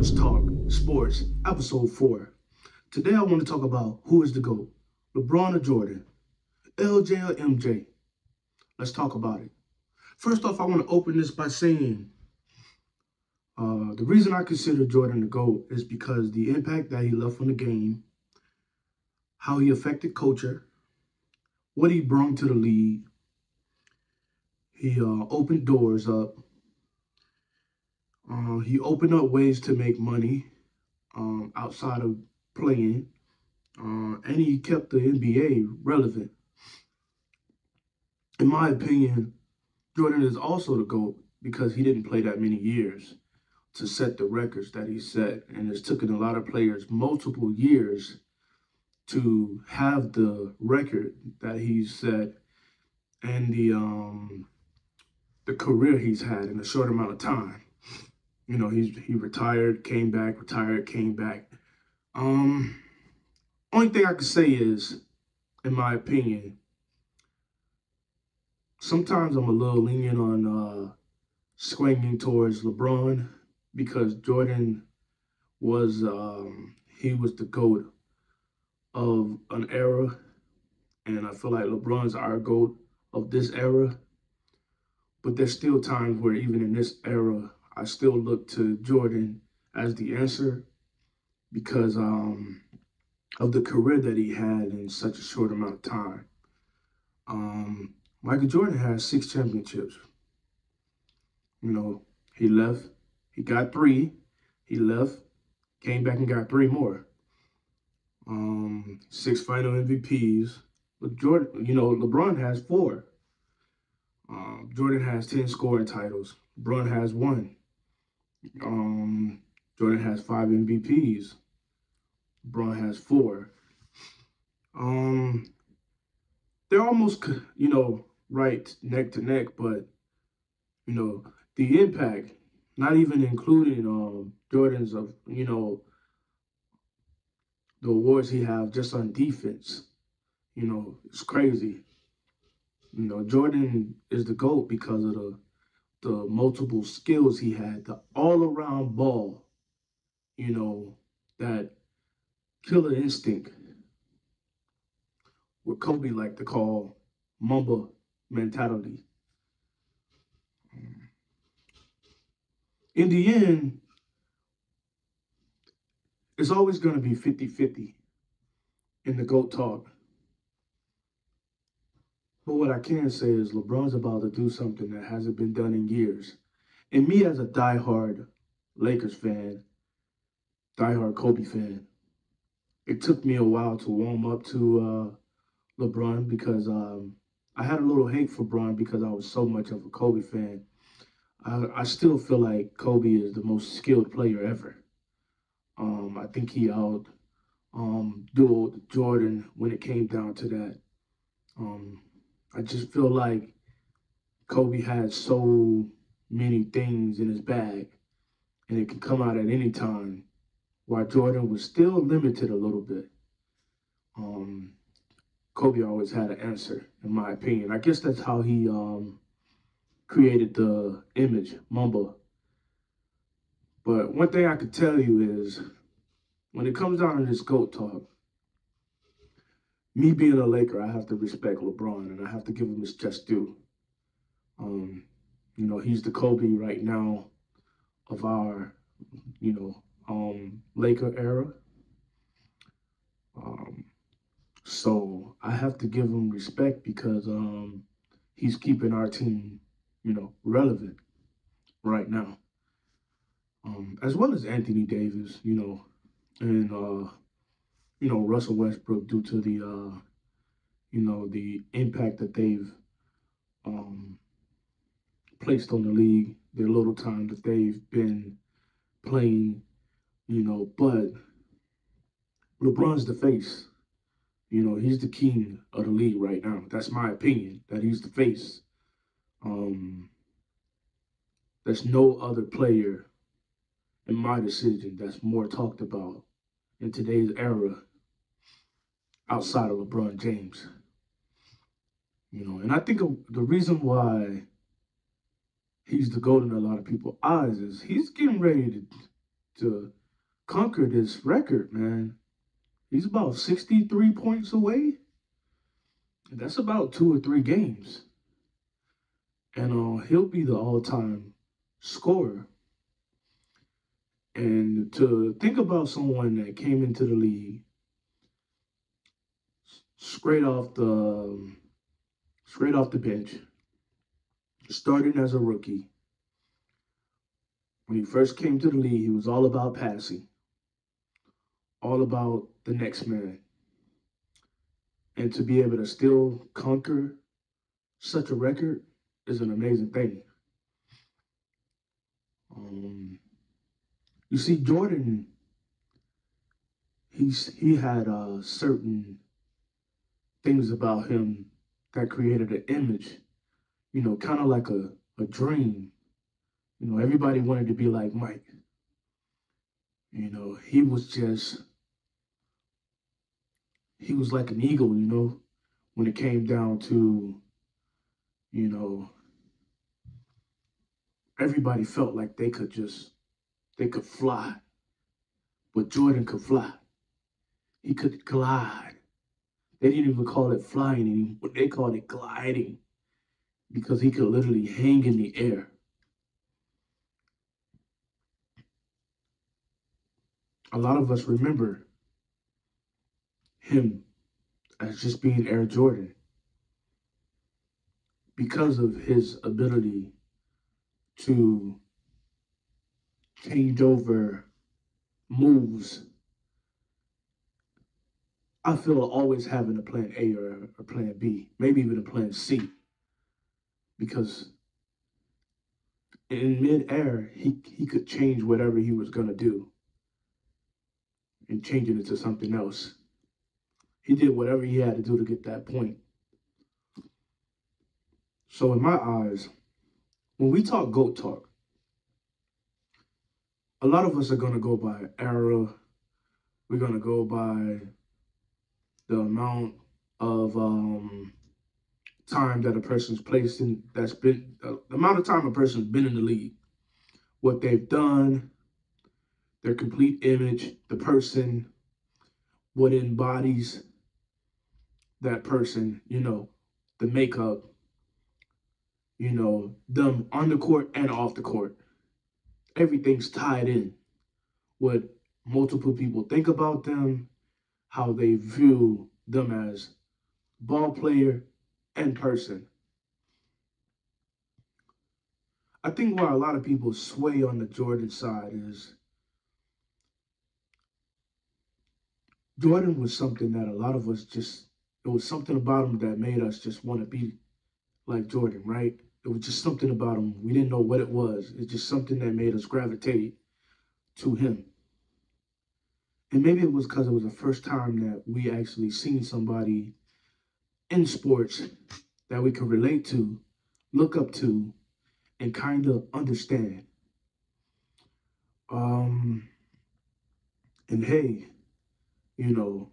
Let's Talk Sports, Episode 4. Today I want to talk about who is the GOAT, LeBron or Jordan, LJ or MJ. Let's talk about it. First off, I want to open this by saying the reason I consider Jordan the GOAT is because the impact that he left on the game, how he affected culture, what he brought to the league. He opened doors up. He opened up ways to make money outside of playing, and he kept the NBA relevant. In my opinion, Jordan is also the GOAT because he didn't play that many years to set the records that he set, and it's taken a lot of players multiple years to have the record that he's set and the career he's had in a short amount of time. You know, he retired, came back, retired, came back. Only thing I can say is, in my opinion, sometimes I'm a little lenient on swinging towards LeBron because Jordan was he was the GOAT of an era, and I feel like LeBron's our GOAT of this era. But there's still times where even in this era, I still look to Jordan as the answer because of the career that he had in such a short amount of time. Michael Jordan has 6 championships. You know, he left, he got 3, he left, came back and got 3 more. 6 final MVPs. But Jordan, you know, LeBron has 4. Jordan has 10 scoring titles. LeBron has 1. Jordan has 5 MVPs. LeBron has 4. They're almost, you know, right neck to neck, but, you know, the impact, not even including Jordan's of, you know, the awards he have just on defense, you know, it's crazy. You know, Jordan is the GOAT because of the multiple skills he had, the all-around ball, you know, that killer instinct, what Kobe liked to call Mamba mentality. In the end, it's always going to be 50-50 in the GOAT talk. But what I can say is LeBron's about to do something that hasn't been done in years. And me as a diehard Lakers fan, diehard Kobe fan, it took me a while to warm up to LeBron because I had a little hate for LeBron because I was so much of a Kobe fan. I still feel like Kobe is the most skilled player ever. I think he dueled Jordan when it came down to that. I just feel like Kobe had so many things in his bag, and it could come out at any time, while Jordan was still limited a little bit. Kobe always had an answer, in my opinion. I guess that's how he created the image, Mamba. But one thing I could tell you is, when it comes down to this GOAT talk, me being a Laker, I have to respect LeBron, and I have to give him his just due. You know, he's the Kobe right now of our, you know, Laker era. So I have to give him respect because he's keeping our team, you know, relevant right now. As well as Anthony Davis, you know, and you know, Russell Westbrook, due to the you know, the impact that they've placed on the league, their little time that they've been playing, you know, but LeBron's the face. You know, he's the king of the league right now. That's my opinion, that he's the face. There's no other player, in my decision, that's more talked about in today's era outside of LeBron James. You know, and I think the reason why he's the GOAT in a lot of people's eyes is he's getting ready to conquer this record, man. He's about 63 points away. That's about 2 or 3 games. And he'll be the all-time scorer. And to think about someone that came into the league straight off the straight off the bench, starting as a rookie. When he first came to the league, he was all about passing, all about the next man. And to be able to still conquer such a record is an amazing thing. You see, Jordan, he had certain things about him that created an image, kind of like a dream. Everybody wanted to be like Mike. He was just, he was like an eagle, when it came down to, you know, everybody felt like they could fly, but Jordan could fly. He could glide. They didn't even call it flying anymore. They called it gliding because he could literally hang in the air. A lot of us remember him as just being Air Jordan because of his ability to change over moves. I feel always having a plan A or a plan B, maybe even a plan C, because in midair, he could change whatever he was going to do and change it into something else. He did whatever he had to do to get that point. So in my eyes, when we talk GOAT talk, a lot of us are going to go by era. We're going to go by the amount of time that a person's placed in, that's been, the amount of time a person's been in the league, what they've done, their complete image, the person, what embodies that person, the makeup, them on the court and off the court. Everything's tied in. What multiple people think about them, how they view them as ball player and person. I think why a lot of people sway on the Jordan side is Jordan was something that a lot of us it was something about him that made us just want to be like Jordan, right? It was just something about him. We didn't know what it was. It's just something that made us gravitate to him. And maybe it was because it was the first time that we actually seen somebody in sports that we could relate to, look up to, and kind of understand. And hey, you know,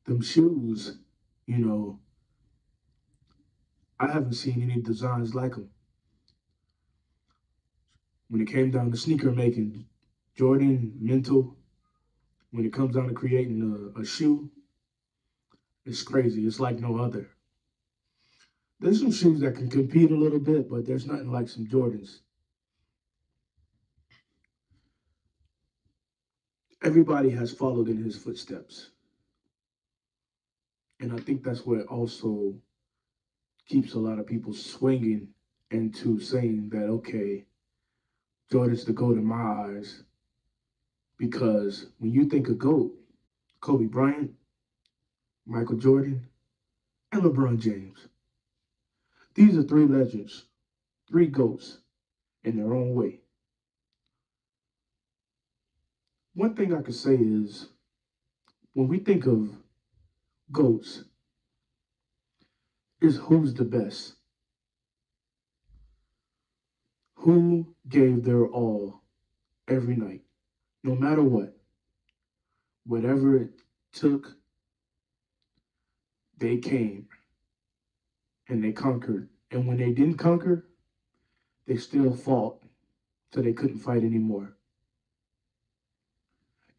them shoes, you know, I haven't seen any designs like them. When it came down to sneaker making, Jordan mental, when it comes down to creating a shoe, it's crazy. It's like no other. There's some shoes that can compete a little bit, but there's nothing like some Jordans. Everybody has followed in his footsteps. And I think that's what also keeps a lot of people swinging into saying that, okay, Jordan's the GOAT in my eyes. Because when you think of GOAT, Kobe Bryant, Michael Jordan, and LeBron James, these are three legends, three GOATs in their own way. One thing I could say is when we think of GOATs, is who's the best? Who gave their all every night, no matter what? Whatever it took, they came and they conquered. And when they didn't conquer, they still fought till they couldn't fight anymore.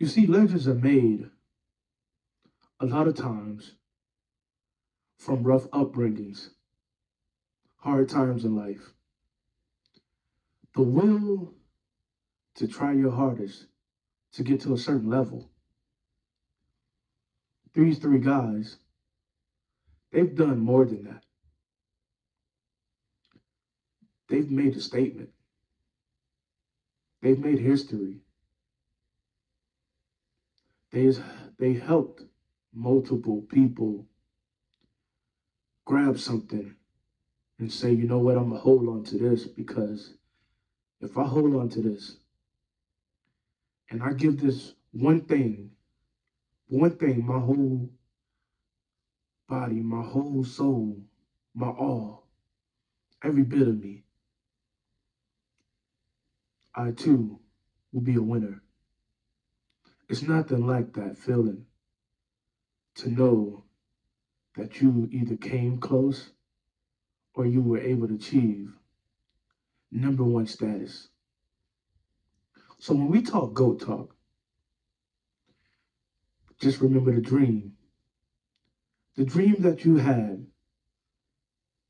You see, legends are made a lot of times from rough upbringings, hard times in life. The will to try your hardest to get to a certain level. These three guys, they've done more than that. They've made a statement. They've made history. They, they helped multiple people grab something and say, you know what, I'm gonna hold on to this because if I hold on to this and I give this one thing, my whole body, my whole soul, my all, every bit of me, I too will be a winner. It's nothing like that feeling to know that you either came close or you were able to achieve number one status. So when we talk GOAT talk, just remember the dream. The dream that you had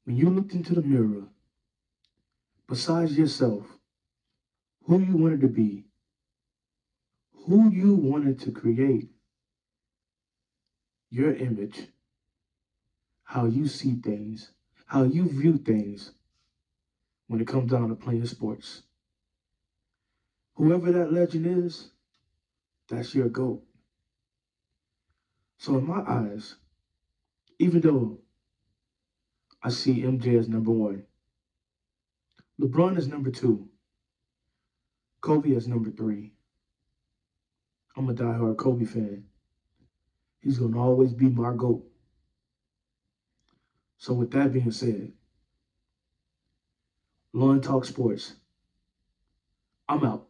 when you looked into the mirror, besides yourself, who you wanted to be, who you wanted to create, your image, how you see things, how you view things when it comes down to playing sports. Whoever that legend is, that's your GOAT. So in my eyes, even though I see MJ as number one, LeBron is number two, Kobe is number three. I'm a diehard Kobe fan. He's going to always be my GOAT. So with that being said, Lawn Talk Sports, I'm out.